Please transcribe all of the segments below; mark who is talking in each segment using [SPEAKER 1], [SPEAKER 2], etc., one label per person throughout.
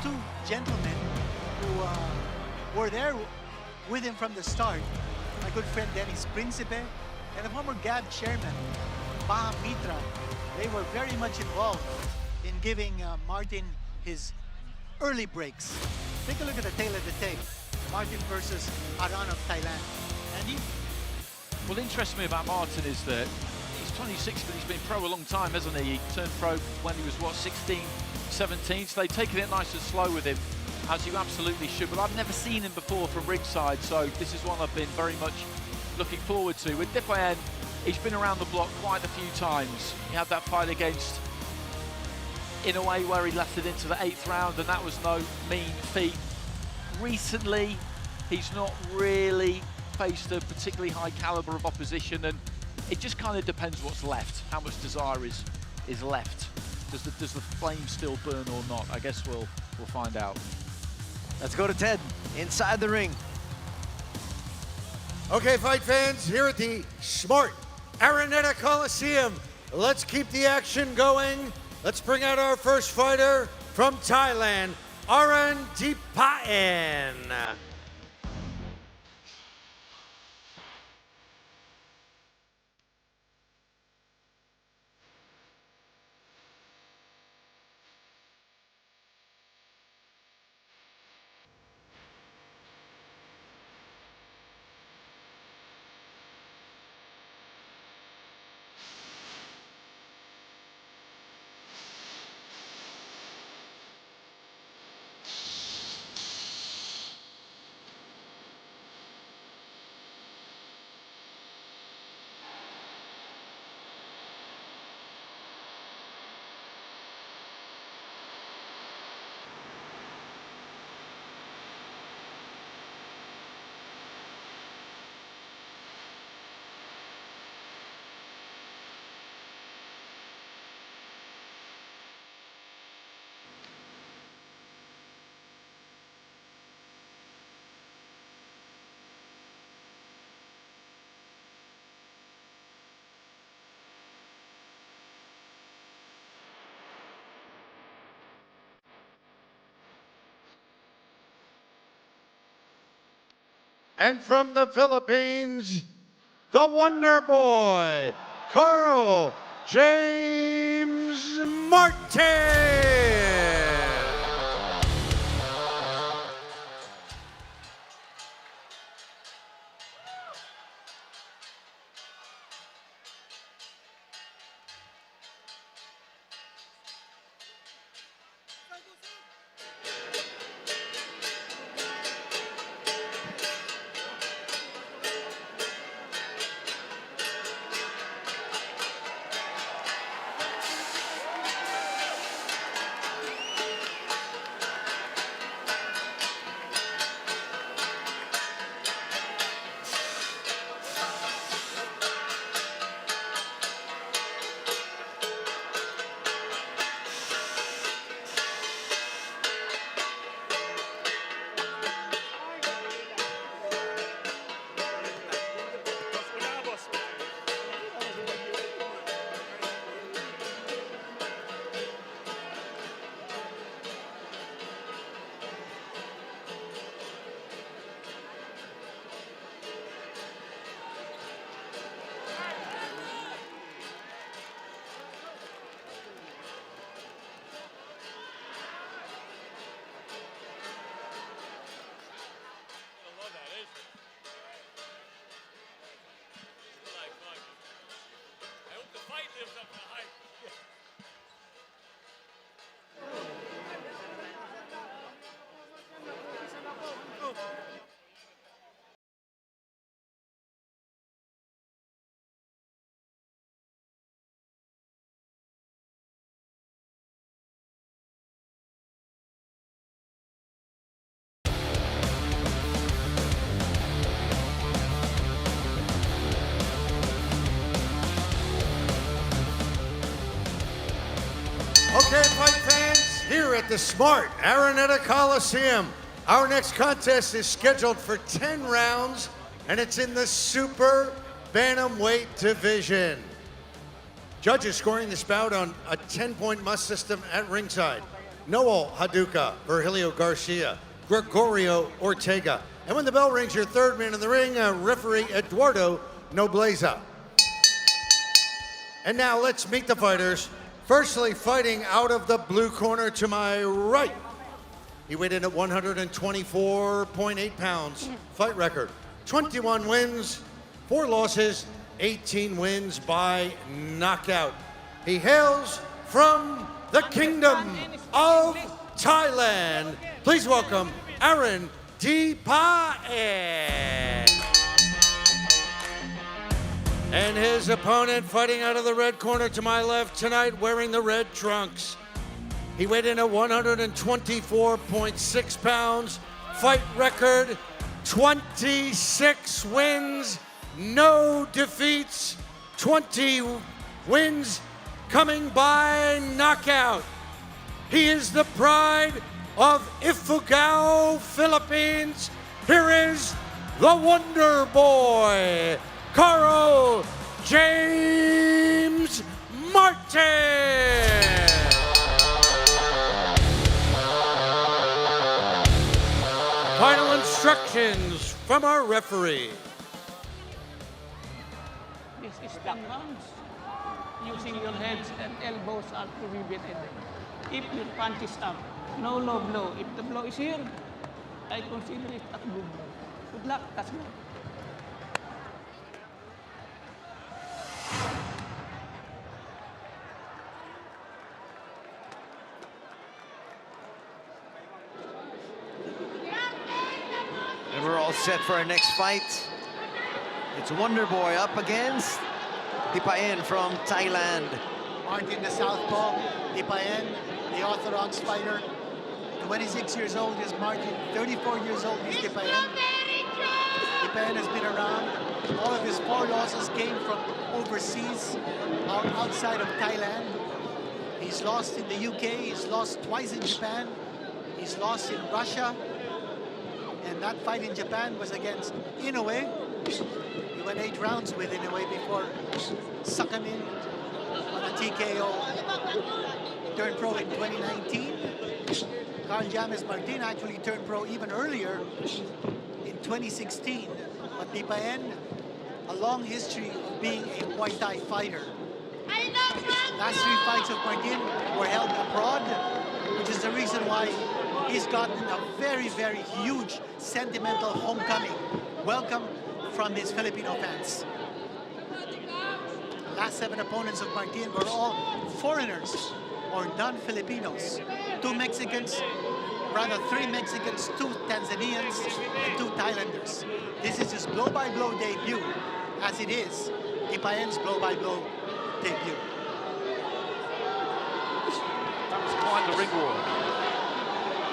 [SPEAKER 1] two gentlemen who were there with him from the start. My good friend Dennis Principe and the former GAB chairman, Baham Mitra. They were very much involved in giving Martin his early breaks. Take a look at the tail of the tape. Martin versus Aran of Thailand. Andy?
[SPEAKER 2] What interests me about Martin is that he's 26, but he's been pro a long time, hasn't he? He turned pro when he was, what, 16, 17? So they've taken it nice and slow with him, as you absolutely should. But I've never seen him before from ringside, so this is one I've been very much looking forward to. With Dipaen, he's been around the block quite a few times. He had that fight against Inoue where he left it into the 8th round, and that was no mean feat. Recently, he's not really faced a particularly high caliber of opposition, and it just kind of depends what's left, how much desire is left. Does the flame still burn or not? I guess we'll find out.
[SPEAKER 3] Let's go to Ted inside the ring.
[SPEAKER 4] Okay, fight fans, here at the smart Araneta Coliseum, let's keep the action going. Let's bring out our first fighter from Thailand, Aran Dipaen. And from the Philippines, the Wonder Boy, Carl James Martin. Okay, fight fans, here at the smart Araneta Coliseum, our next contest is scheduled for 10 rounds, and it's in the Super Bantamweight division. Judges scoring this bout on a 10-point must system at ringside. Noel Haduka, Virgilio Garcia, Gregorio Ortega. And when the bell rings, your third man in the ring, referee Eduardo Nobleza. And now let's meet the fighters. Firstly, fighting out of the blue corner to my right. He weighed in at 124.8 pounds. Fight record, 21 wins, 4 losses, 18 wins by knockout. He hails from the Kingdom of Thailand. Please welcome Aran Dipaen. And his opponent fighting out of the red corner to my left tonight, wearing the red trunks. He weighed in at 124.6 pounds. Fight record, 26 wins, no defeats, 20 wins coming by knockout. He is the pride of Ifugao, Philippines. Here is the Wonder Boy, Carl James Martin. Final instructions from our referee.
[SPEAKER 5] This is knockdowns. Using your heads and elbows are prohibited. If your punch is up, no low blow. If the blow is here, I consider it a good blow. Good luck, that's all.
[SPEAKER 3] And we're all set for our next fight. It's Wonder Boy up against Dipaen from Thailand.
[SPEAKER 1] Martin the southpaw, Dipaen, the orthodox fighter. 26 years old is Martin, 34 years old is Dipaen. Dipaen has been around. All of his 4 losses came from overseas, outside of Thailand. He's lost in the UK, he's lost twice in Japan, he's lost in Russia. And that fight in Japan was against Inoue. He went 8 rounds with Inoue before succumbing on a TKO. Turned pro in 2019. Carl James Martin actually turned pro even earlier in 2016. But Dipaen, a long history of being a Muay Thai fighter. Last 3 fights of Martin were held abroad, which is the reason why he's gotten a very, very huge sentimental homecoming. Welcome from his Filipino fans. Last 7 opponents of Martin were all foreigners or non-Filipinos. 2 Mexicans, rather 3 Mexicans, 2 Tanzanians, and 2 Thailanders. This is his blow-by-blow debut, as it is Dipaen's blow-by-blow debut.
[SPEAKER 2] That was quite the ring walk.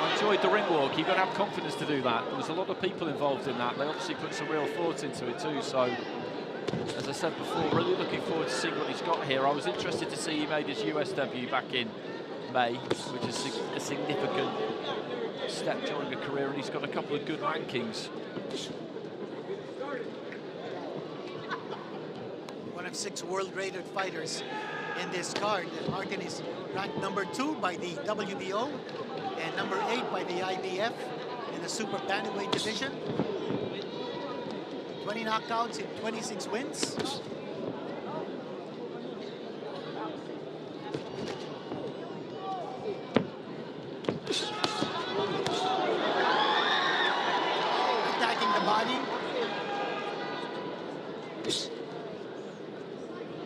[SPEAKER 2] I enjoyed the ring walk. You've got to have confidence to do that. There was a lot of people involved in that. They obviously put some real thought into it too. So, as I said before, really looking forward to seeing what he's got here. I was interested to see he made his US debut back in May, which is a significant step during a career, and he's got a couple of good rankings.
[SPEAKER 1] One of 6 world-rated fighters in this card. Martin is ranked number 2 by the WBO and number 8 by the IBF in the super bantamweight division. 20 knockouts in 26 wins. Attacking the body.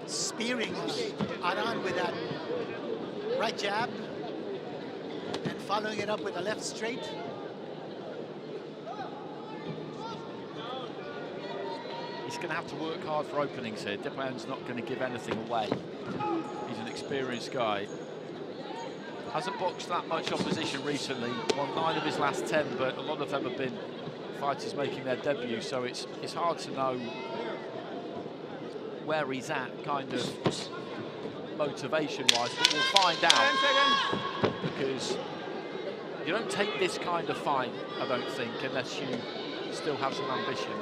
[SPEAKER 1] Spearing Aran with that right jab and following it up with a left straight.
[SPEAKER 2] He's going to have to work hard for openings here. Dipaen's not going to give anything away. He's an experienced guy. Hasn't boxed that much opposition recently. Won 9 of his last 10, but a lot of them have been fighters making their debut, so it's hard to know where he's at, kind of motivation-wise, but we'll find out. Because you don't take this kind of fight, I don't think, unless you still have some ambition.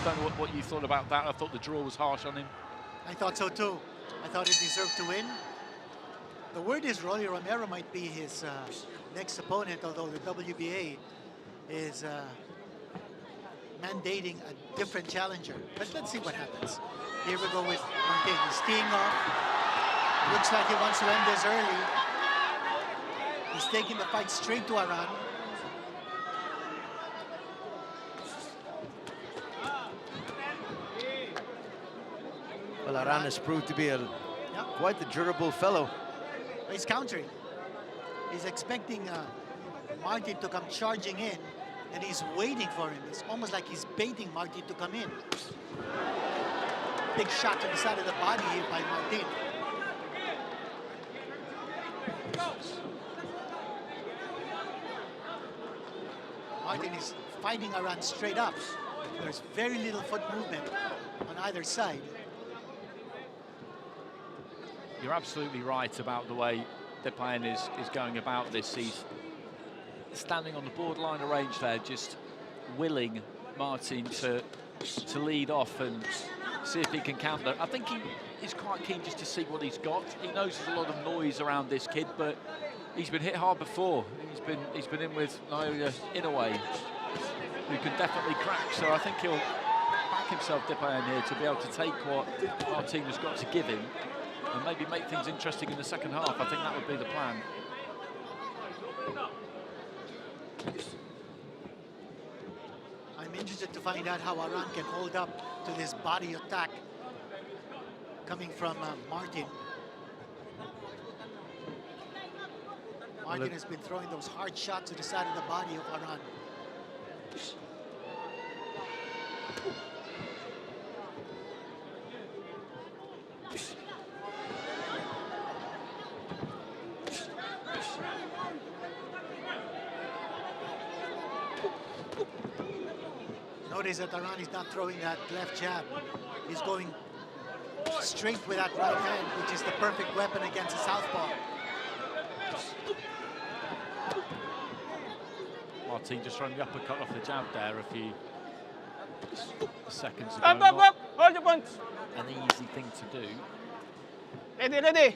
[SPEAKER 2] don't know what you thought about that. I thought the draw was harsh on him.
[SPEAKER 1] I thought so too. I thought he deserved to win. The word is Rolly Romero might be his next opponent, although the WBA is mandating a different challenger. But let's see what happens. Here we go with Martin. He's teeing off. Looks like he wants to end this early. He's taking the fight straight to Aran.
[SPEAKER 3] Well, Aran has proved to be quite the durable fellow.
[SPEAKER 1] He's countering. He's expecting Martin to come charging in, and he's waiting for him. It's almost like he's baiting Martin to come in. Big shot to the side of the body here by Martin. Martin is fighting Aran straight up. There's very little foot movement on either side.
[SPEAKER 2] You're absolutely right about the way Dipaen is going about this. He's standing on the borderline of range there, just willing Martin to lead off and see if he can counter. I think he's quite keen just to see what he's got. He knows there's a lot of noise around this kid, but he's been hit hard before. He's been in with Naoya Inoue, who can definitely crack. So I think he'll back himself, Dipaen, here to be able to take what Martin has got to give him and maybe make things interesting in the second half. I think that would be the plan.
[SPEAKER 1] I'm interested to find out how Aran can hold up to this body attack coming from Martin. Martin has been throwing those hard shots to the side of the body of Aran. Notice that Aran is not throwing that left jab. He's going straight with that right hand, which is the perfect weapon against a southpaw.
[SPEAKER 2] Martin just throwing the uppercut off the jab there a few seconds ago.
[SPEAKER 5] Up! Hold your punch!
[SPEAKER 2] An easy thing to do.
[SPEAKER 5] Ready!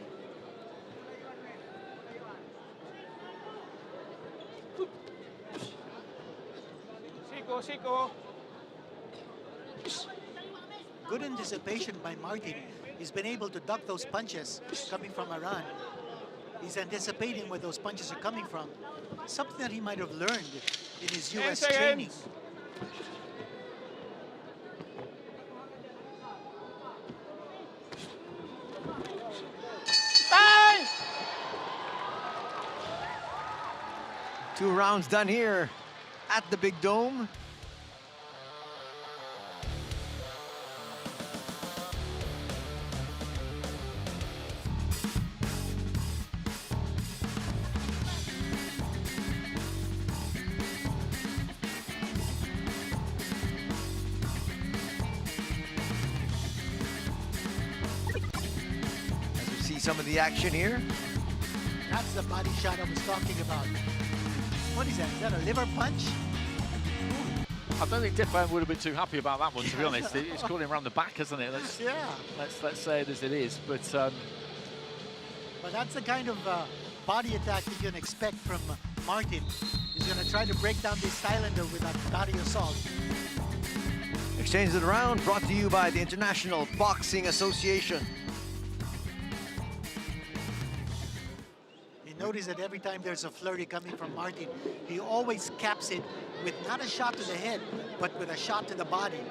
[SPEAKER 5] Siko.
[SPEAKER 1] Good anticipation by Martin. He's been able to duck those punches coming from Aran. He's anticipating where those punches are coming from. Something that he might have learned in his US training.
[SPEAKER 5] Time!
[SPEAKER 3] 2 rounds done here at the Big Dome. Some of the action here.
[SPEAKER 1] That's the body shot I was talking about. What is that? Is that a liver punch?
[SPEAKER 2] I don't think Dipaen would have been too happy about that one, to be honest. It's caught him around the back, hasn't it? Let's say it as it is. But
[SPEAKER 1] that's the kind of body attack that you can expect from Martin. He's going to try to break down this Thailander with that body assault.
[SPEAKER 3] Exchange of the round brought to you by the International Boxing Association.
[SPEAKER 1] Notice that every time there's a flurry coming from Martin, he always caps it with not a shot to the head, but with a shot to the body.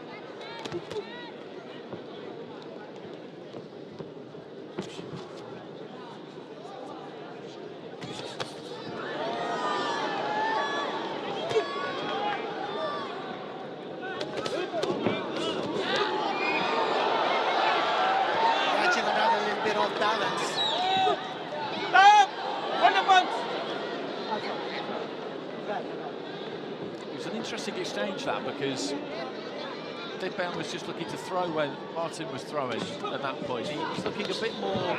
[SPEAKER 1] Catching another little bit off balance.
[SPEAKER 2] it was an interesting exchange, that, because Dipaen was just looking to throw when Martin was throwing at that point. He was looking a bit more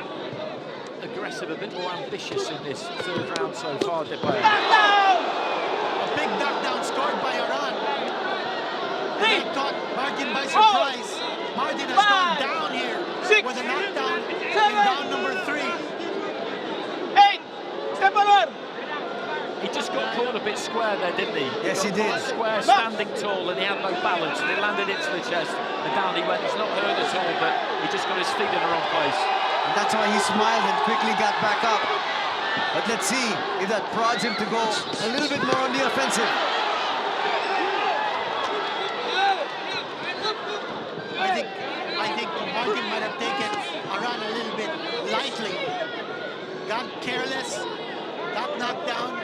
[SPEAKER 2] aggressive, a bit more ambitious in this third round so far, Dipaen.
[SPEAKER 1] A big knockdown scored by Aran. And that caught Martin by surprise. Martin has gone down here with a knockdown in round number 3.
[SPEAKER 5] 8. Step forward.
[SPEAKER 2] He just got caught a bit square there, didn't he?
[SPEAKER 3] Yes, he did.
[SPEAKER 2] Square, standing tall, and he had no balance, and it landed into the chest, and down he went. He's not hurt at all, but he just got his feet in the wrong place.
[SPEAKER 3] And that's why he smiled and quickly got back up. But let's see if that prods him to go a little bit more on the offensive.
[SPEAKER 1] I think Martin might have taken Aran a little bit lightly. Got careless, got knocked down.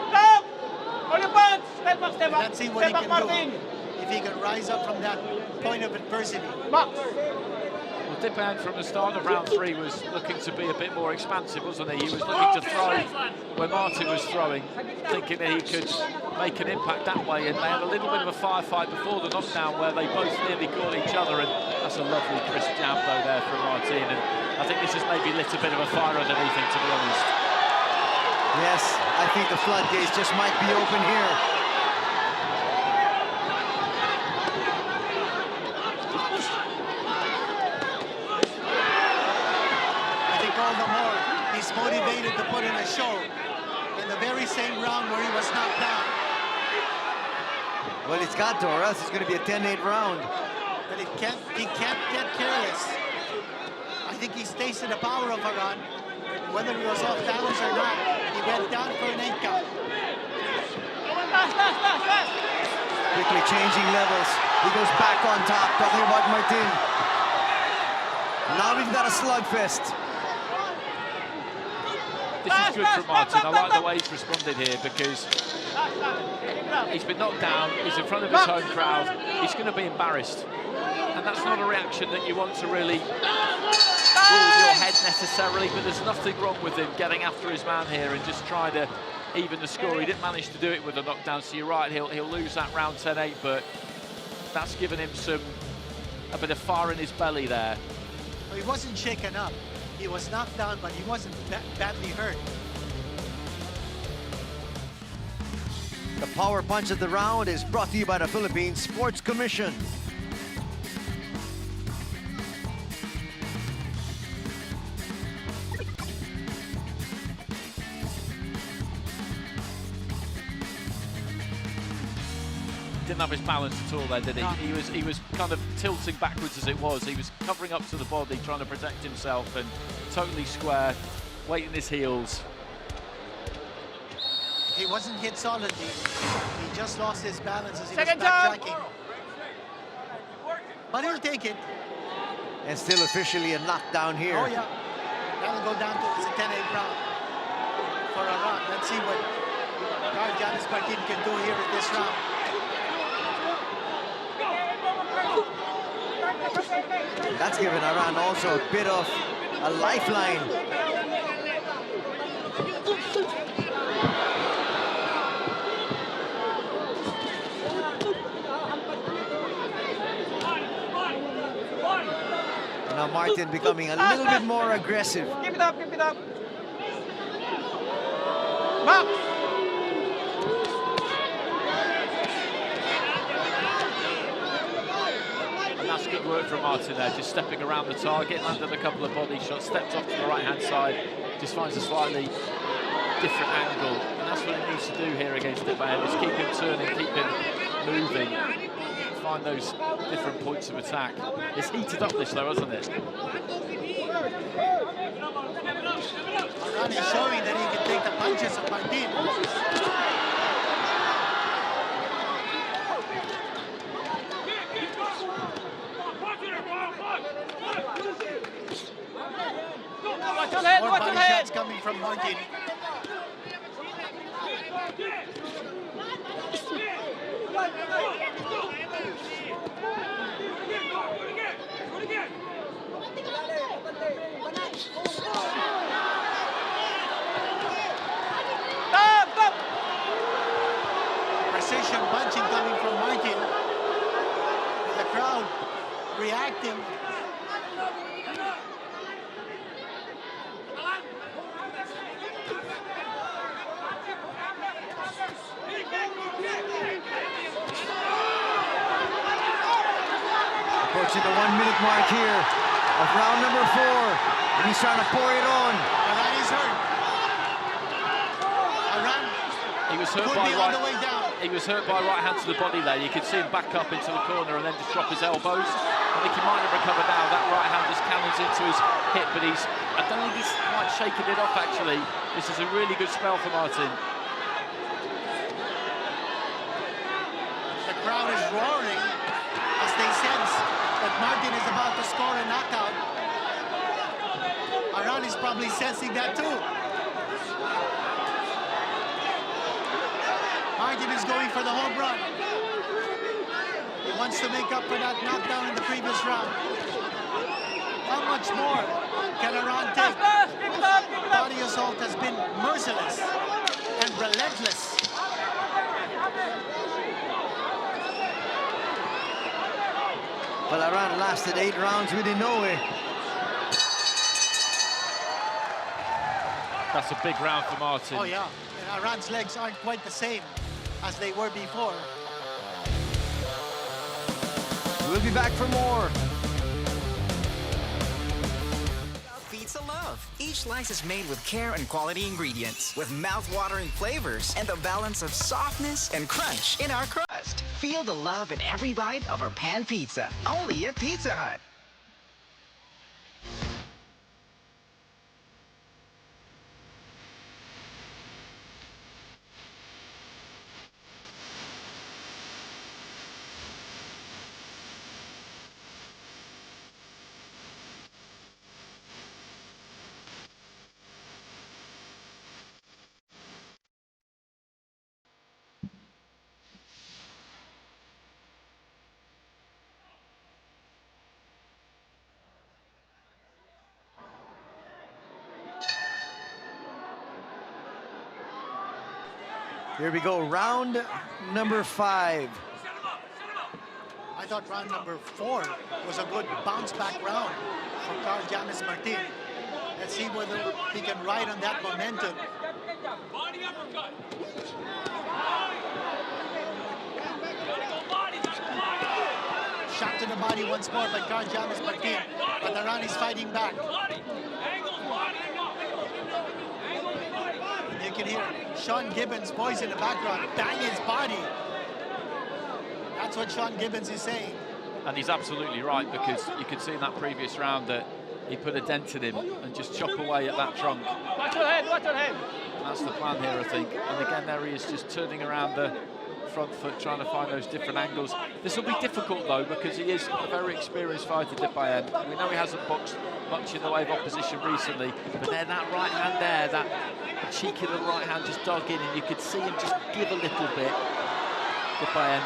[SPEAKER 5] Stop! Hold your punch. Step back, step back.
[SPEAKER 1] Let's see what he
[SPEAKER 5] Step
[SPEAKER 1] can
[SPEAKER 5] back,
[SPEAKER 1] do.
[SPEAKER 5] Martin.
[SPEAKER 1] If he can rise up from that point of adversity.
[SPEAKER 5] Back.
[SPEAKER 2] Well, Dipaen from the start of round 3 was looking to be a bit more expansive, wasn't he? He was looking to throw where Martin was throwing, thinking that he could make an impact that way, and they had a little bit of a firefight before the knockdown where they both nearly caught each other, and that's a lovely crisp jab though there from Martin, and I think this has maybe lit a bit of a fire underneath him, to be honest.
[SPEAKER 3] Yes, I think the floodgates just might be open here.
[SPEAKER 1] I think all the more he's motivated to put in a show in the very same round where he was knocked down.
[SPEAKER 3] Well, it's got to, or else it's going to be a 10-8 round.
[SPEAKER 1] But he can't get careless. I think he's tasted the power of Aran. Whether he was off balance or not, he went down for an 8 count.
[SPEAKER 3] Quickly changing levels. He goes back on top, talking about Martin. Now we've got a slugfest.
[SPEAKER 2] This is good from Martin. I like the way he's responded here, because he's been knocked down, he's in front of his home crowd, he's going to be embarrassed. And that's not a reaction that you want to really rule your head necessarily, but there's nothing wrong with him getting after his man here and just trying to even the score. He didn't manage to do it with a knockdown, so you're right, he'll lose that round 10-8, but that's given him a bit of fire in his belly there.
[SPEAKER 1] He wasn't shaken up. He was knocked down, but he wasn't badly hurt.
[SPEAKER 3] The power punch of the round is brought to you by the Philippine Sports Commission.
[SPEAKER 2] Didn't have his balance at all there, did he?
[SPEAKER 1] No.
[SPEAKER 2] He was kind of tilting backwards as it was. He was covering up to the body, trying to protect himself, and totally square, weighting his heels.
[SPEAKER 1] He wasn't hit solidly. He just lost his balance as he
[SPEAKER 5] Second
[SPEAKER 1] was backtracking. But he'll take it.
[SPEAKER 3] And still officially a knockdown here.
[SPEAKER 1] Oh, yeah. That'll go down to it's a 10-8 round for Aran. Let's see what Garjanis Martin can do here in this round.
[SPEAKER 3] That's given Aran also a bit of a lifeline. Now Martin becoming a little bit more aggressive.
[SPEAKER 5] Keep it up, keep it up. Back.
[SPEAKER 2] And that's good work from Martin there, just stepping around the target, landed a couple of body shots, stepped off to the right-hand side, just finds a slightly different angle. And that's what he needs to do here against Dipaen, is keep him turning, keep him moving, find those different points of attack. It's heated up this though, hasn't it?
[SPEAKER 1] Aran is showing that he can take the punches of Martin.
[SPEAKER 5] Watch your head,
[SPEAKER 1] More
[SPEAKER 5] watch your
[SPEAKER 1] body
[SPEAKER 5] head.
[SPEAKER 1] shots coming from Martin.
[SPEAKER 5] Stop, stop.
[SPEAKER 1] Precision punching coming from Martin. The crowd reacting.
[SPEAKER 3] approaching the 1 minute mark here of round number 4. And he's trying to pour it on.
[SPEAKER 1] Aran is hurt. Aran
[SPEAKER 2] He was hurt
[SPEAKER 1] could
[SPEAKER 2] by
[SPEAKER 1] be on the way down.
[SPEAKER 2] He was hurt by right hand to the body there. You could see him back up into the corner and then just drop his elbows. I think he might have recovered now. That right hand just cannons into his hip, but I don't think he's quite shaking it off, actually. This is a really good spell for Martin.
[SPEAKER 1] The crowd is roaring as they sense that Martin is about to score a knockout. Aran is probably sensing that too. Martin is going for the home run. He wants to make up for that knockdown in the previous round. How much more can Aran take? Body assault has been merciless and relentless.
[SPEAKER 3] Well, Aran lasted 8 rounds with Inoue.
[SPEAKER 2] That's a big round for Martin.
[SPEAKER 1] Oh yeah, and Aran's legs aren't quite the same as they were before.
[SPEAKER 3] We'll be back for more.
[SPEAKER 6] Pizza Love. Each slice is made with care and quality ingredients, with mouth-watering flavors and the balance of softness and crunch in our crust. Feel the love in every bite of our pan pizza, only at Pizza Hut.
[SPEAKER 3] Here we go, round number 5.
[SPEAKER 1] I thought round number 4 was a good bounce-back round for Carl James Martin. Let's see whether he can ride on that momentum. Shot to the body once more by Carl James Martin, but Aran is fighting back. You can hear Sean Gibbons' voice in the background, bang his body. That's what Sean Gibbons is saying.
[SPEAKER 2] And he's absolutely right, because you could see in that previous round that he put a dent in him and just chop away at that trunk.
[SPEAKER 5] Watch your head, watch your head.
[SPEAKER 2] That's the plan here, I think. And again, there he is, just turning around the front foot, trying to find those different angles. This will be difficult, though, because he is a very experienced fighter, Dipaen. We know he hasn't boxed much in the way of opposition recently, but then that right hand there, that cheeky little right hand just dug in, and you could see him just give a little bit, Dipaen.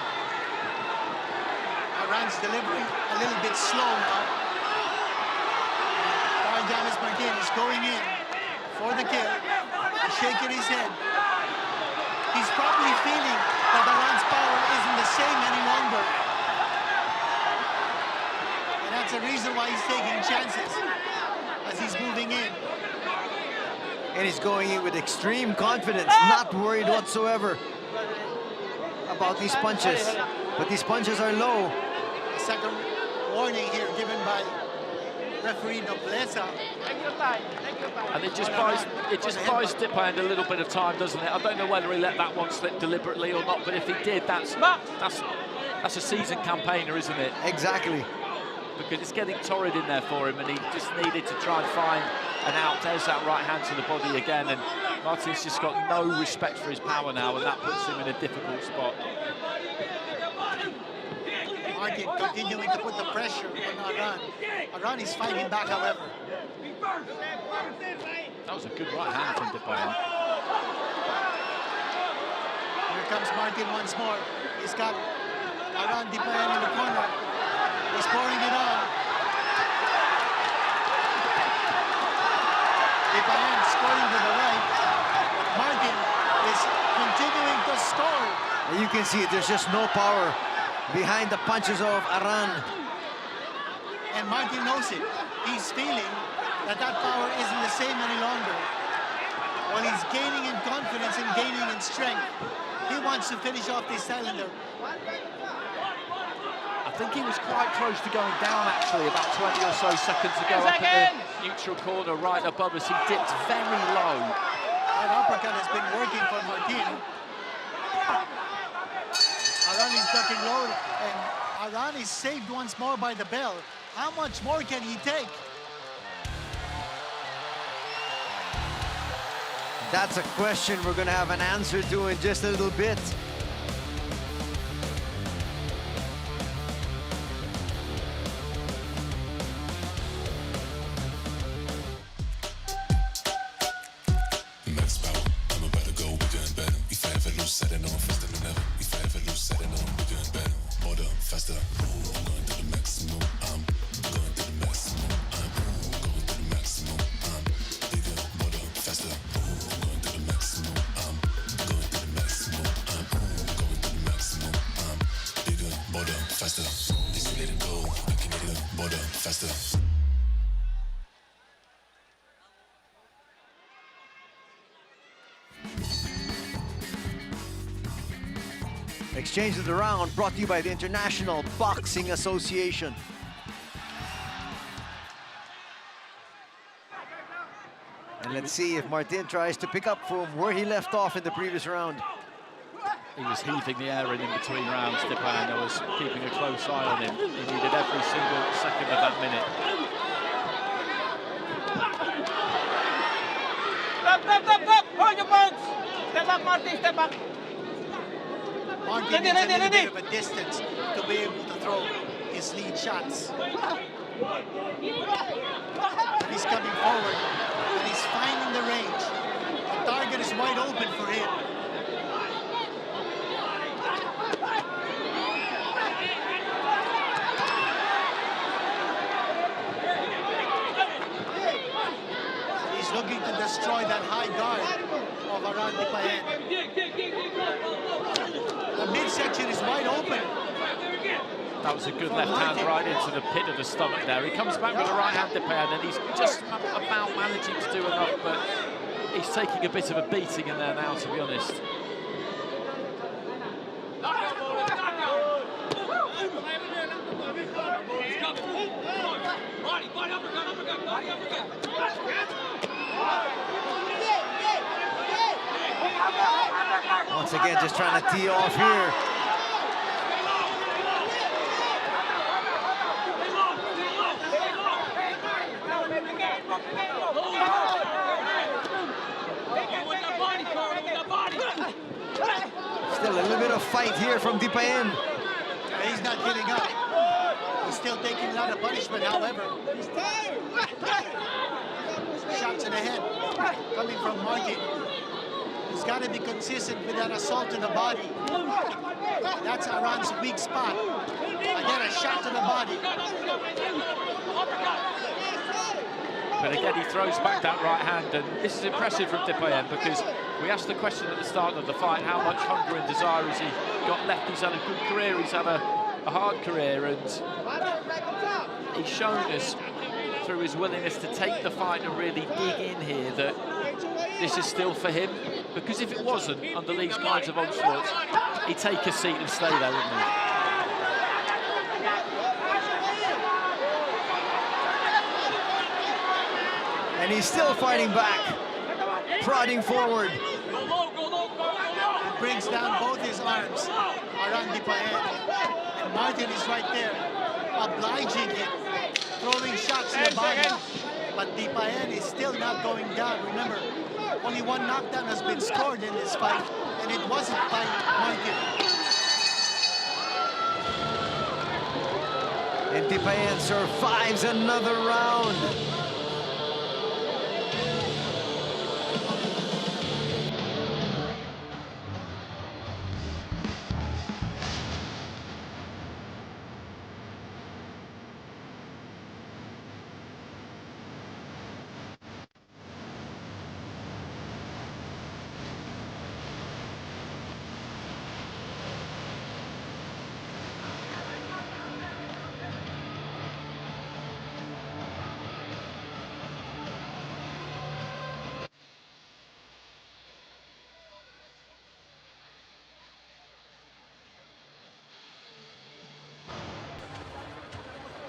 [SPEAKER 1] Aran's delivery a little bit slow now. Carl James Martin is going in for the kill. He's shaking his head. He's probably feeling that Aran's power isn't the same any longer. And that's the reason why he's taking chances as he's moving in.
[SPEAKER 3] And he's going in with extreme confidence, not worried whatsoever about these punches. But these punches are low.
[SPEAKER 1] A second warning here given by referee Nobleza.
[SPEAKER 5] Take your time, take your time.
[SPEAKER 2] And it just buys Dipaen a little bit of time, doesn't it? I don't know whether he let that one slip deliberately or not, but if he did, that's a seasoned campaigner, isn't it?
[SPEAKER 3] Exactly.
[SPEAKER 2] Because it's getting torrid in there for him, and he just needed to try and find an out. There's that right hand to the body again, and Martin's just got no respect for his power now, and that puts him in a difficult spot.
[SPEAKER 1] Martin continuing to put the pressure on Aran. Aran is fighting back, however.
[SPEAKER 2] That was a good right hand from Dipaen.
[SPEAKER 1] Here comes Martin once more. He's got Aran Dipaen in the corner. He's pouring it on. Dipaen scoring to the right. Martin is continuing to score.
[SPEAKER 3] And you can see there's just no power behind the punches of Aran.
[SPEAKER 1] And Martin knows it. He's feeling that power isn't the same any longer. While he's gaining in confidence and gaining in strength, he wants to finish off this cylinder.
[SPEAKER 2] I think he was quite close to going down, actually, about 20 or so seconds ago. Up at the neutral corner, right above us, he dipped very low.
[SPEAKER 1] That uppercut has been working for Martin. Aran is ducking low, and Aran is saved once more by the bell. How much more can he take?
[SPEAKER 3] That's a question we're going to have an answer to in just a little bit. Exchange of the round brought to you by the International Boxing Association. And let's see if Martin tries to pick up from where he left off in the previous round.
[SPEAKER 2] He was heaving the air in between rounds, Dipaen. I was keeping a close eye on him. He needed every single second of that minute.
[SPEAKER 5] Stop! Hold your punch! Step back, Martin, step back.
[SPEAKER 1] Martin needs a little bit of a distance to be able to throw his lead shots. He's coming forward, and he's finding the range. The target is wide open for him. He's looking to destroy that high guard of Aran Dipaen. The midsection is wide open.
[SPEAKER 2] That was a good left hand right into the pit of the stomach there. He comes back with a right hand, Dipaen, and he's just about managing to do enough, but he's taking a bit of a beating in there now, to be honest.
[SPEAKER 3] Once again, just trying to tee off here. Still a little bit of fight here from Dipaen.
[SPEAKER 1] He's not giving up. He's still taking a lot of punishment, however. Shots in the head coming from Martin. He's got to be consistent with that assault to the body. That's Aran's weak spot. Again, a shot to the body.
[SPEAKER 2] But again, he throws back that right hand, and this is impressive from Dipaen, because we asked the question at the start of the fight, how much hunger and desire has he got left? He's had a good career, he's had a hard career, and he's shown us through his willingness to take the fight and really dig in here that this is still for him, because if it wasn't, under these kinds of onslaughts, he'd take a seat and stay there, wouldn't he?
[SPEAKER 3] And he's still fighting back, prodding forward.
[SPEAKER 1] He brings down both his arms, Aran Dipaen. And Martin is right there, obliging him, throwing shots to the body. But Dipaen is still not going down. Remember, only one knockdown has been scored in this fight, and it wasn't by Martin.
[SPEAKER 3] And Dipaen survives another round.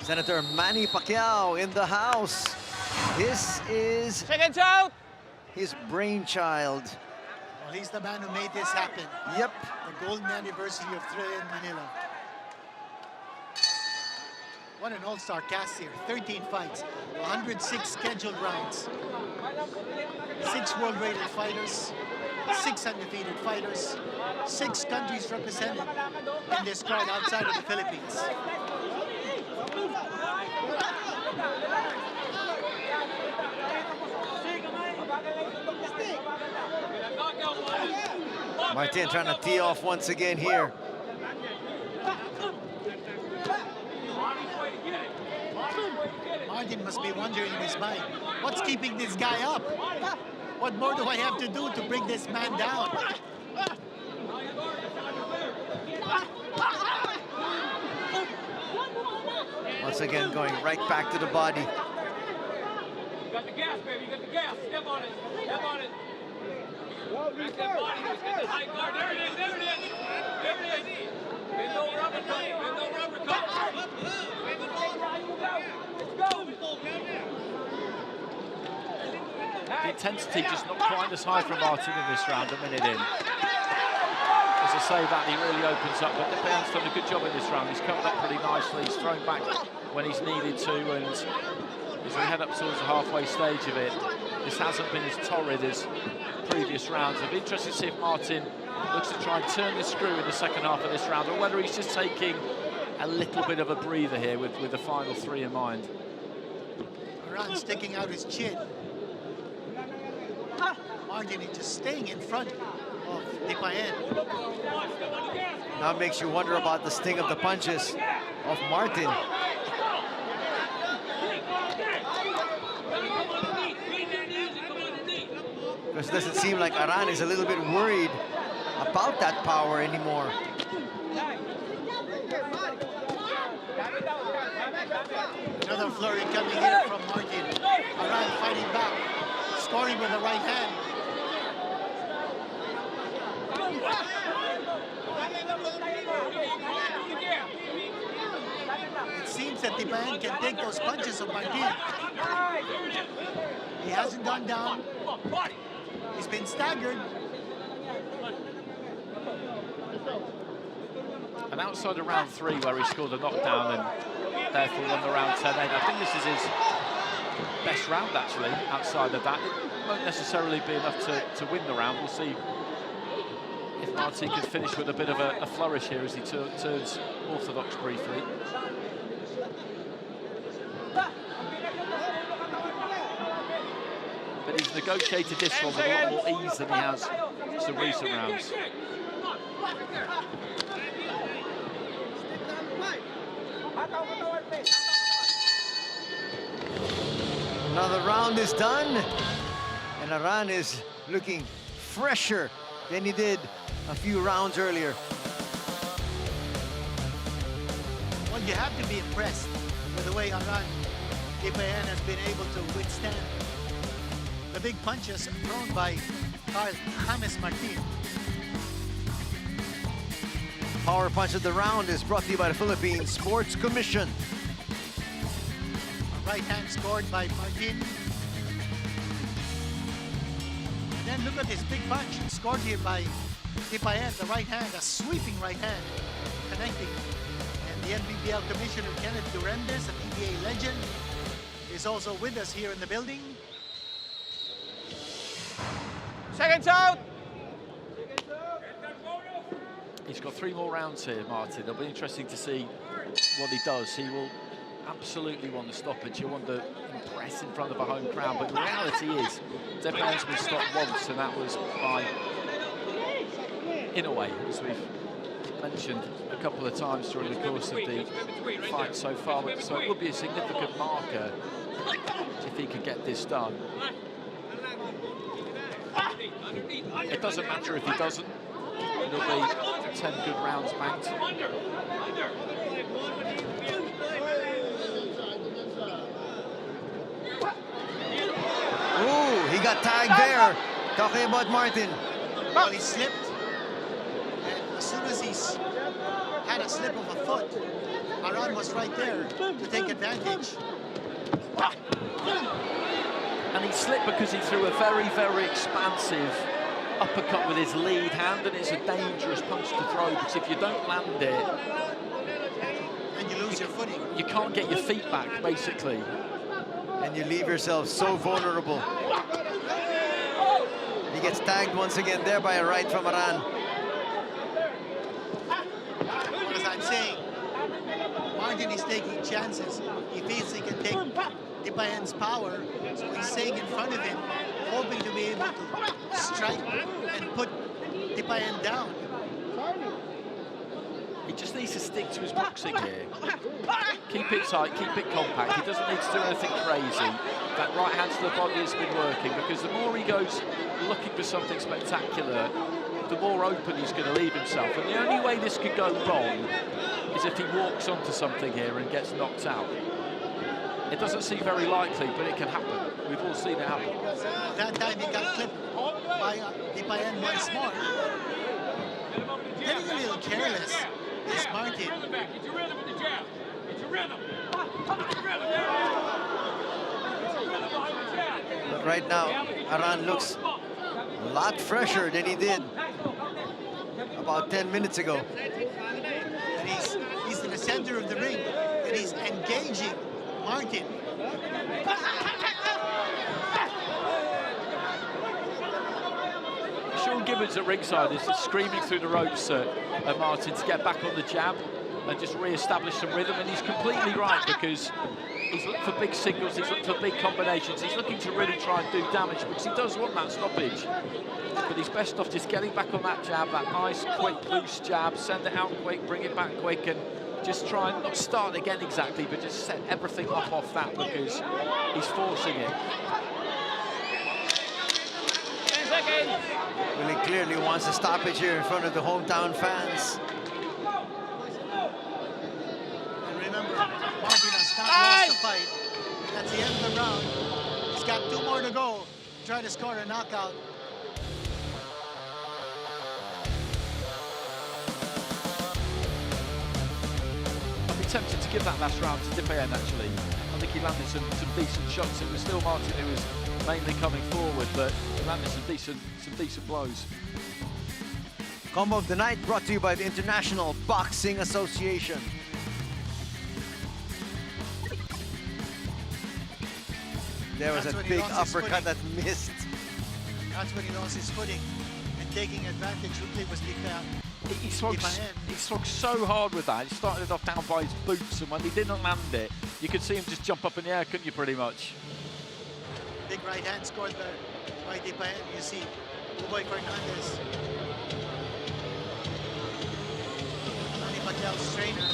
[SPEAKER 3] Senator Manny Pacquiao in the house. This is
[SPEAKER 5] Seconds out!
[SPEAKER 3] his brainchild.
[SPEAKER 1] Well, he's the man who made this happen.
[SPEAKER 3] Yep.
[SPEAKER 1] The golden anniversary of Thrilla in Manila. What an all-star cast here. 13 fights, 106 scheduled rounds. 6 world-rated fighters, 6 undefeated fighters, 6 countries represented in this card outside of the Philippines.
[SPEAKER 3] Martin trying to tee off once again here.
[SPEAKER 1] Martin must be wondering in his mind, what's keeping this guy up? What more do I have to do to bring this man down?
[SPEAKER 3] Once again, going right back to the body.
[SPEAKER 7] You got the gas, baby. You got the gas. Step on it. Step on it. Back that body. Let's get the high guard. There it is. There it is. There it is. Bend over, uppercut. Bend over, uppercut. Let's go.
[SPEAKER 2] The intensity just not quite as high from Martin in this round, a minute in. As I say that, he really opens up, but Dipaen's done a good job in this round. He's covered up pretty nicely, he's thrown back when he's needed to, and as we head up towards the halfway stage of it, this hasn't been as torrid as previous rounds. I'm interested to see if Martin looks to try and turn the screw in the second half of this round, or whether he's just taking a little bit of a breather here with the final 3 in mind.
[SPEAKER 1] Aran sticking out his chin. Martin is just staying in front of Dipaen.
[SPEAKER 3] Now it makes you wonder about the sting of the punches of Martin. Because it doesn't seem like Aran is a little bit worried about that power anymore.
[SPEAKER 1] Another flurry coming here from Martin. Aran fighting back, scoring with the right hand. It seems that Dipaen can take those punches of Martin. He hasn't gone down. He's been staggered.
[SPEAKER 2] And outside of round 3, where he scored a knockdown and therefore won the round 10-8, I think this is his best round, actually, outside of that. It won't necessarily be enough to win the round. We'll see if Martin can finish with a bit of a flourish here as he turns orthodox briefly. But he's negotiated this one with a lot more ease than he has some recent rounds.
[SPEAKER 3] Now the round is done, and Aran is looking fresher than he did a few rounds earlier.
[SPEAKER 1] Well, you have to be impressed with the way Aran Dipaen has been able to withstand the big punches thrown by Carl James Martin.
[SPEAKER 3] Power punch of the round is brought to you by the Philippine Sports Commission.
[SPEAKER 1] Right hand scored by Martin. And then look at this big punch scored here by Dipaen, the right hand, a sweeping right hand, connecting. And the NBBL Commissioner, Kenneth Durendes, an EBA legend, is also with us here in the building.
[SPEAKER 5] Seconds out!
[SPEAKER 2] He's got 3 more rounds here, Martin. It'll be interesting to see what he does. He will absolutely want the stoppage. He'll want to impress in front of a home crowd. But the reality is, Dipaen's been stopped once, and that was by Inoue, as we've mentioned a couple of times during the course of the fight so far. So it would be a significant marker if he could get this done. It doesn't matter if he doesn't. It'll be 10 good rounds banked.
[SPEAKER 3] Ooh, he got tagged there. Talking about Martin.
[SPEAKER 1] Well, he slipped. And as soon as he's had a slip of a foot, Aran was right there to take advantage.
[SPEAKER 2] And he slipped because he threw a very, very expansive uppercut with his lead hand, and it's a dangerous punch to throw because if you don't land it,
[SPEAKER 1] and you lose your footing.
[SPEAKER 2] You can't get your feet back, basically.
[SPEAKER 3] And you leave yourself so vulnerable. He gets tagged once again there by a right from Aran.
[SPEAKER 1] Well, as I'm saying, Martin is taking chances. He feels he can take Dipaen's power, so he's staying in front of him, hoping to be able to strike and put Dipaen down.
[SPEAKER 2] He just needs to stick to his boxing here. Keep it tight, keep it compact. He doesn't need to do anything crazy. That right hand to the body has been working, because the more he goes looking for something spectacular, the more open he's going to leave himself. And the only way this could go wrong is if he walks onto something here and gets knocked out. It doesn't seem very likely, but it can happen. We've all seen it happen.
[SPEAKER 1] That time he got clipped by Dipaen once more. Getting a little careless is Martin.
[SPEAKER 7] Get your rhythm with the jab. Get your rhythm.
[SPEAKER 3] But right now, Aran looks a lot fresher than he did about 10 minutes ago.
[SPEAKER 1] And he's in the center of the ring, and he's engaging Martin.
[SPEAKER 2] Sean Gibbons at ringside is just screaming through the ropes at Martin to get back on the jab and just re-establish some rhythm, and he's completely right, because he's looking for big singles, he's looking for big combinations, he's looking to really try and do damage, because he does want that stoppage. But he's best off just getting back on that jab, that nice, quick, loose jab, send it out quick, bring it back quick, and just try and not start again exactly, but just set everything up off that, because he's forcing it.
[SPEAKER 3] Well, he clearly wants a stoppage here in front of the hometown fans.
[SPEAKER 1] And remember, Martin has not lost the fight. At the end of the round, he's got 2 more to go to try to score a knockout.
[SPEAKER 2] I'd be tempted to give that last round to Dipaen, actually. I think he landed some decent shots. It was still Martin who was mainly coming forward, but he landed some decent blows.
[SPEAKER 3] Combo of the night brought to you by the International Boxing Association. There was
[SPEAKER 1] That's
[SPEAKER 3] a
[SPEAKER 1] when he
[SPEAKER 3] big
[SPEAKER 1] lost his
[SPEAKER 3] uppercut
[SPEAKER 1] footing.
[SPEAKER 3] that missed.
[SPEAKER 1] That's when he lost his footing, and taking advantage really was Dipaen.
[SPEAKER 2] He struck so hard with that. He started it off down by his boots, and when he didn't land it, you could see him just jump up in the air, couldn't you, pretty much?
[SPEAKER 1] Big right hand scored there by Dipaen. You see, Uboy Fernandez, Manny Pacquiao's trainer,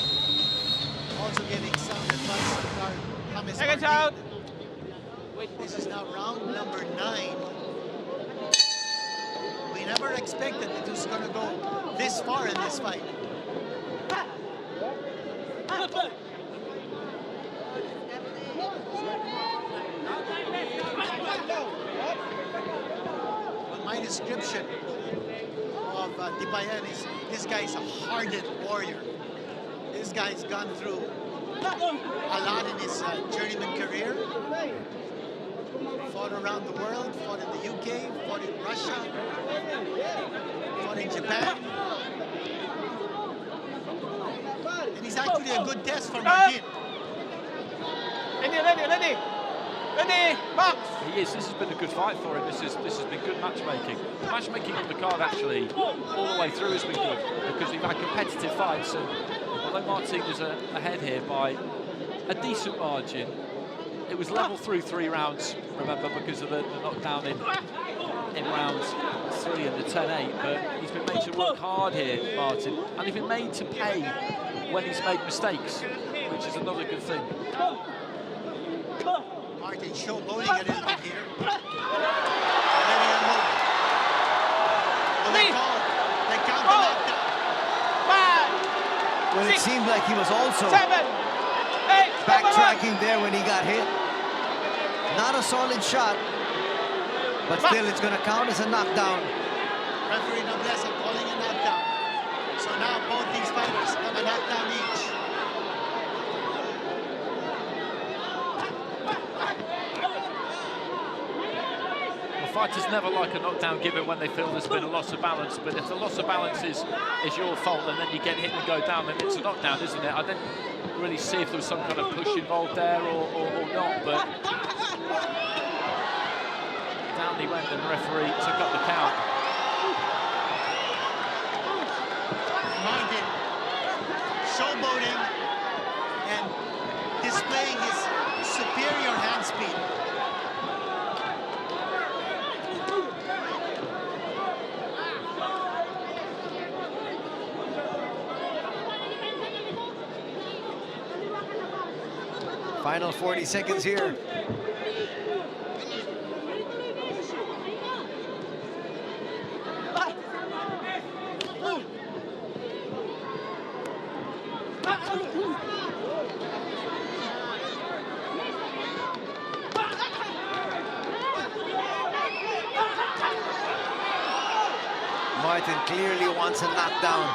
[SPEAKER 1] also giving sound advice to James
[SPEAKER 5] Seconds
[SPEAKER 1] Martin.
[SPEAKER 5] out.
[SPEAKER 1] This is now round number 9. We never expected it was going to go this far in this fight. Well, my description of Dipaen is this guy's a hardened warrior. This guy's gone through a lot in his journeyman career. Fought around the world, fought in the UK, fought in Russia, fought in Japan. And he's actually a good test for Martin.
[SPEAKER 5] Ready, box!
[SPEAKER 2] He is. This has been a good fight for him. This has been good matchmaking. The matchmaking on the card, actually, all the way through has been good, because we've had competitive fights, and although Martin is ahead here by a decent margin, it was level through 3 rounds, remember, because of the knockdown in rounds 3 and the 10-8, but he's been made to work hard here, Martin, and he's been made to pay when he's made mistakes, which is another good thing.
[SPEAKER 1] Martin showboating a little bit here. And then he unloaded. Well, they count the knockdown.
[SPEAKER 5] 5,
[SPEAKER 3] Well, it
[SPEAKER 5] 6,
[SPEAKER 3] seemed like he was also
[SPEAKER 5] 7, 8,
[SPEAKER 3] backtracking there when he got hit. Not a solid shot, but still it's going to count as a knockdown.
[SPEAKER 1] Referee Nobleza calling a knockdown. So now both these fighters have a knockdown each.
[SPEAKER 2] Fighters never like a knockdown given when they feel there's been a loss of balance, but if the loss of balance is your fault and then you get hit and go down, then it's a knockdown, isn't it? I didn't really see if there was some kind of push involved there or not, but down he went and the referee took up the count.
[SPEAKER 1] Martin showboating and displaying his superior hand speed.
[SPEAKER 3] Final 40 seconds here. Martin clearly wants a knockdown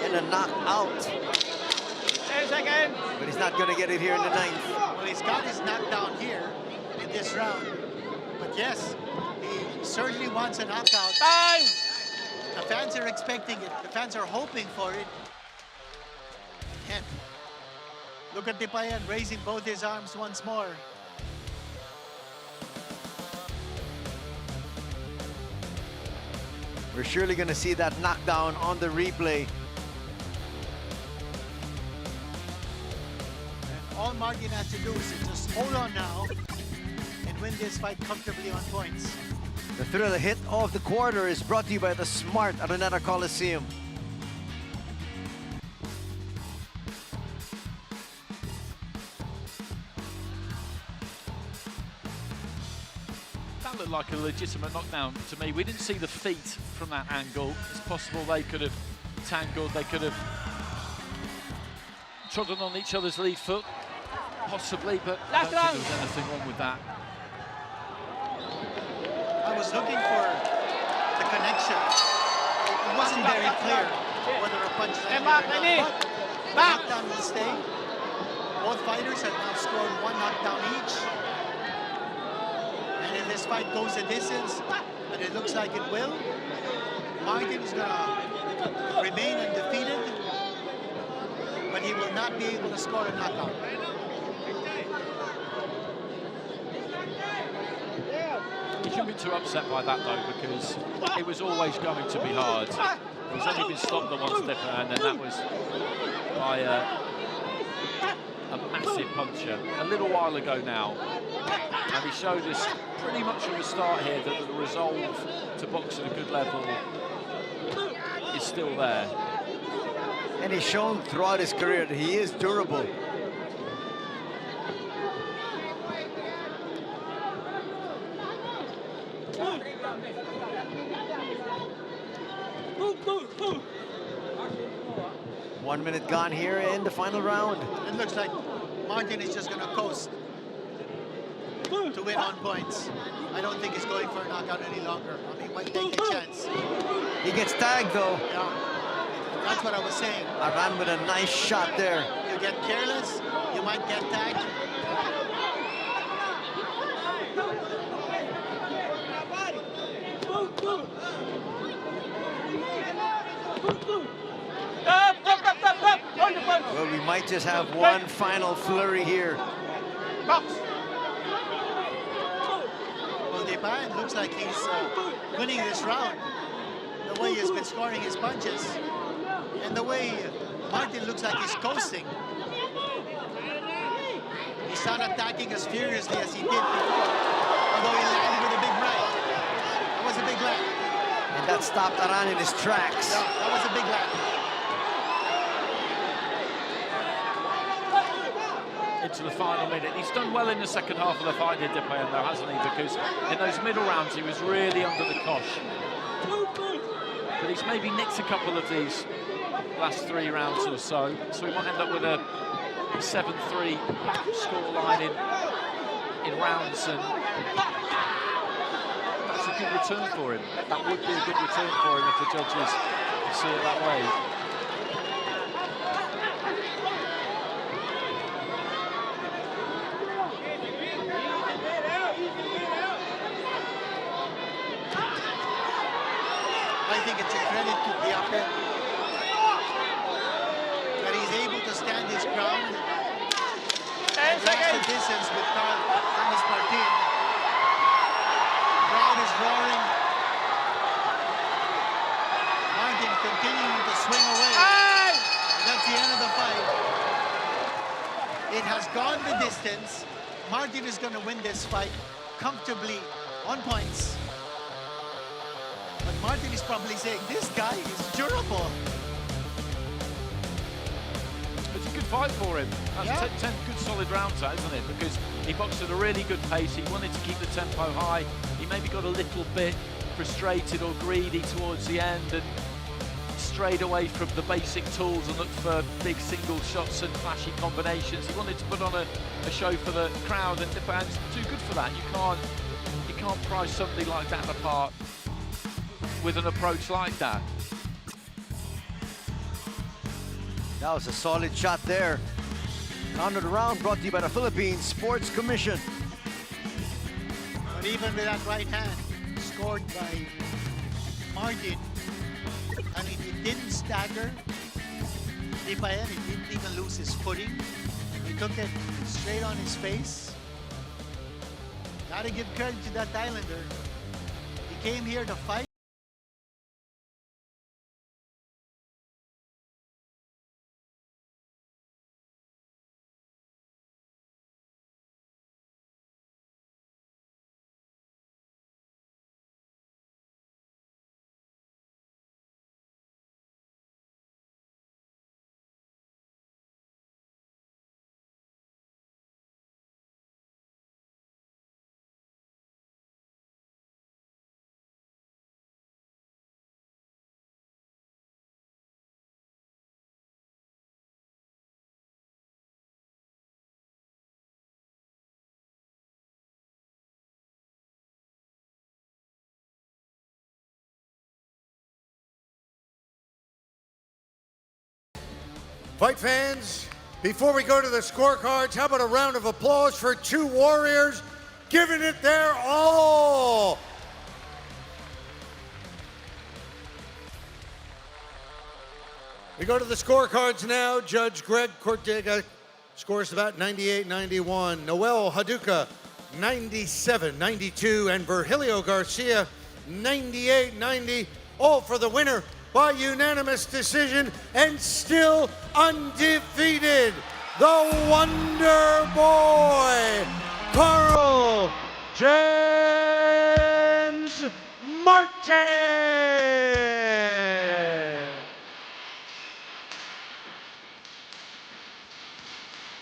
[SPEAKER 3] and a knockout.
[SPEAKER 5] 10 seconds.
[SPEAKER 3] But he's not going to get it here in the 9th.
[SPEAKER 1] Well, he's got his knockdown here in this round. But yes, he certainly wants a knockout.
[SPEAKER 5] Time.
[SPEAKER 1] The fans are expecting it. The fans are hoping for it. And look at Dipaen raising both his arms once more.
[SPEAKER 3] We're surely going to see that knockdown on the replay.
[SPEAKER 1] And all Martin has to do is to just hold on now and win this fight comfortably on points.
[SPEAKER 3] The Thrilla hit of the quarter is brought to you by the smart Araneta Coliseum.
[SPEAKER 2] That looked like a legitimate knockdown to me. We didn't see the feet from that angle. It's possible they could have tangled, they could have trodden on each other's lead foot, possibly, but I don't think there was anything wrong with that.
[SPEAKER 1] I was looking for the connection. It wasn't very clear whether a punch landed or not, but the knockdown will stay. Both fighters have now scored one knockdown each. And if this fight goes the distance, and it looks like it will, Martin is going to remain undefeated, but he will not be able to score a knockout.
[SPEAKER 2] You shouldn't be too upset by that though, because it was always going to be hard. He's only been stopped the one stepper, and then that was by a massive puncher a little while ago now. And he showed us pretty much from the start here that the resolve to box at a good level is still there.
[SPEAKER 3] And he's shown throughout his career that he is durable. One minute gone here in the final round.
[SPEAKER 1] It looks like Martin is just going to coast to win on points. I don't think he's going for a knockout any longer. I mean, he might take a chance.
[SPEAKER 3] He gets tagged though.
[SPEAKER 1] Yeah, that's what I was saying.
[SPEAKER 3] Aran with a nice shot there.
[SPEAKER 1] You get careless, you might get tagged.
[SPEAKER 3] Well, we might just have one final flurry here.
[SPEAKER 5] Box.
[SPEAKER 1] Well, Dipaen looks like he's winning this round. The way he's been scoring his punches. And the way Martin looks like he's coasting. He's not attacking as furiously as he did before. Although he landed with a big right. That was a big land.
[SPEAKER 3] And that stopped Aran in his tracks.
[SPEAKER 1] Yeah, that was a big land.
[SPEAKER 2] Into the final minute. He's done well in the second half of the fight, did Dipaen, though, hasn't he? Because in those middle rounds, he was really under the cosh. But he's maybe nicked a couple of these last 3 rounds or so. So we might end up with a 7-3 scoreline in rounds, and that's a good return for him. That would be a good return for him if the judges see it that way.
[SPEAKER 1] headed to the upper. But he's able to stand his ground. And that's the distance with Thomas Martin. Crowd is roaring. Martin continuing to swing away. That's the end of the fight. It has gone the distance. Martin is going to win this fight comfortably on points. But Martin is probably saying, this guy is durable.
[SPEAKER 2] It's a good fight for him. That's
[SPEAKER 1] Yeah.
[SPEAKER 2] 10 good solid rounds, that, isn't it? Because he boxed at a really good pace. He wanted to keep the tempo high. He maybe got a little bit frustrated or greedy towards the end and strayed away from the basic tools and looked for big single shots and flashy combinations. He wanted to put on a show for the crowd, and Dipaen's too good for that. You can't prize something like that apart with an approach like that.
[SPEAKER 3] That was a solid shot there. Countered round brought to you by the Philippine Sports Commission.
[SPEAKER 1] But even with that right hand scored by Martin, I mean, it didn't stagger Dipaen. He didn't even lose his footing. He took it straight on his face. Gotta give credit to that Islander. He came here to fight.
[SPEAKER 4] Fight fans, before we go to the scorecards, how about a round of applause for two warriors giving it their all? We go to the scorecards now. Judge Greg Cortega scores about 98-91. Noel Haduka, 97-92. And Virgilio Garcia, 98-90. All for the winner by unanimous decision and still undefeated, the Wonder Boy, Carl James Martin.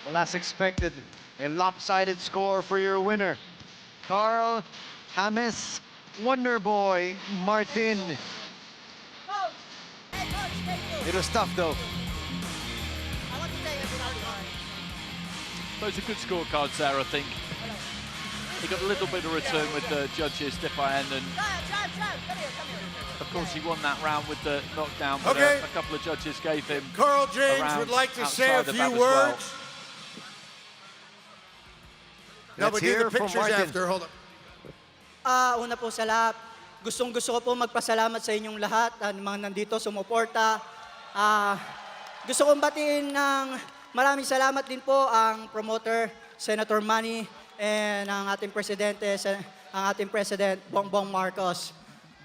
[SPEAKER 3] Well, as expected, a lopsided score for your winner, Carl James Wonder Boy Martin. It was tough though.
[SPEAKER 2] Those are good scorecards there, I think. He got a little bit of return with the judges, Dipaen, and of course he won that round with the knockdown, but
[SPEAKER 4] Okay.
[SPEAKER 2] a couple of judges gave him
[SPEAKER 4] Carl James
[SPEAKER 2] round
[SPEAKER 4] would like to say a
[SPEAKER 2] outside of
[SPEAKER 4] few
[SPEAKER 2] that as well.
[SPEAKER 4] words. No,
[SPEAKER 3] Let's
[SPEAKER 4] but do
[SPEAKER 3] hear
[SPEAKER 4] the
[SPEAKER 3] from
[SPEAKER 4] pictures
[SPEAKER 3] Martin.
[SPEAKER 4] after. Hold on.
[SPEAKER 8] Una po sa lahat, gustong-gusto ko po magpasalamat sa inyong lahat, mga nandito sumuporta. Gusto kong batiin ng maraming salamat din po ang promoter, Senator Manny, and ang ating President, Bongbong Marcos.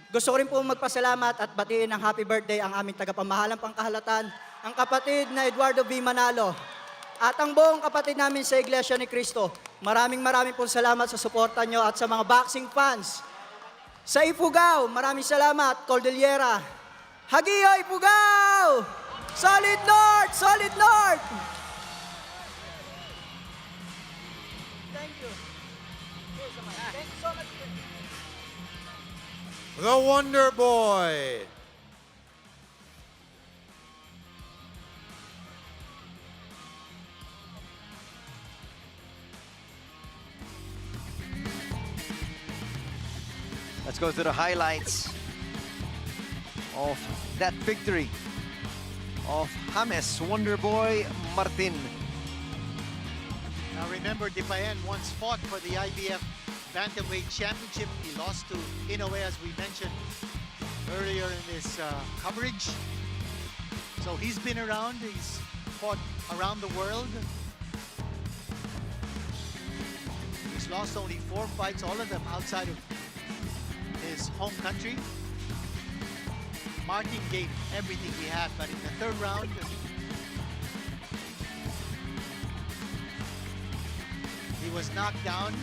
[SPEAKER 8] Gusto ko rin po magpasalamat at batiin ng happy birthday ang aming tagapamahalang pangkahalatan, ang kapatid na Eduardo V. Manalo, at ang buong kapatid namin sa Iglesia ni Cristo. Maraming pong salamat sa suporta nyo at sa mga boxing fans. Sa Ifugao, maraming salamat, Cordillera. Hagiyo, Ifugao! Solid North! Solid North! Thank you. Thank you so much.
[SPEAKER 4] The Wonder Boy.
[SPEAKER 3] Let's go to the highlights of that victory of James Wonder Boy Martin.
[SPEAKER 1] Now remember, Dipaen once fought for the IBF Bantamweight Championship. He lost to Inoue, as we mentioned. earlier in this coverage. So he's been around, he's fought around the world. He's lost only 4 fights, all of them outside of his home country. Martin gave everything he had, but in the third round, he was knocked down.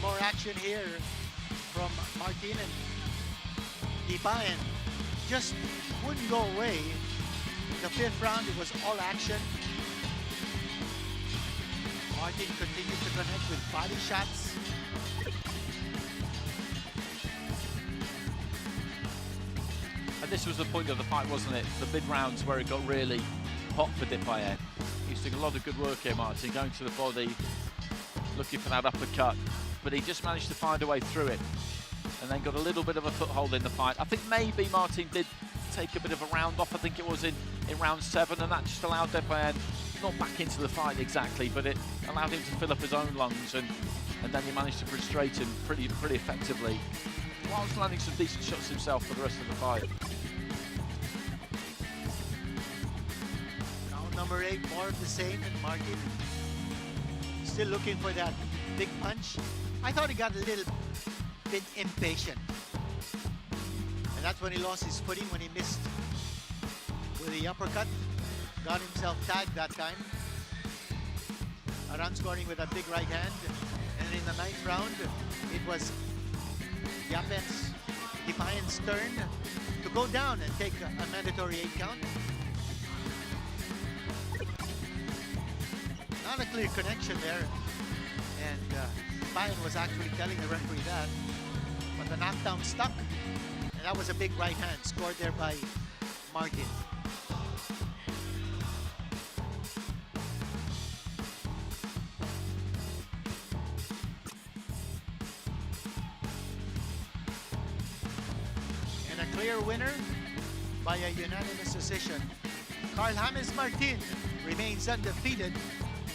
[SPEAKER 1] More action here from Martin, and Dipaen just wouldn't go away. The 5th round, it was all action. Martin continued to connect with body shots.
[SPEAKER 2] And this was the point of the fight, wasn't it? The mid-rounds where it got really hot for Dipaen. He's doing a lot of good work here, Martin, going to the body, looking for that uppercut. But he just managed to find a way through it and then got a little bit of a foothold in the fight. I think maybe Martin did take a bit of a round off. I think it was in round 7, and that just allowed Dipaen not back into the fight exactly, but it allowed him to fill up his own lungs, and then he managed to frustrate him pretty effectively, whilst landing some decent shots himself for the rest of the fight.
[SPEAKER 1] Round number 8, more of the same, and Martin still looking for that big punch. I thought he got a little bit impatient. And that's when he lost his footing, when he missed with the uppercut. Got himself tagged that time. Aran scoring with a big right hand. And in the 9th round, it was Dipaen's turn to go down and take a mandatory 8 count. Not a clear connection there. And Dipaen was actually telling the referee that. But the knockdown stuck. And that was a big right hand scored there by Martin. And a clear winner by a unanimous decision. Carl James Martin remains undefeated,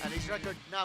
[SPEAKER 1] and his record now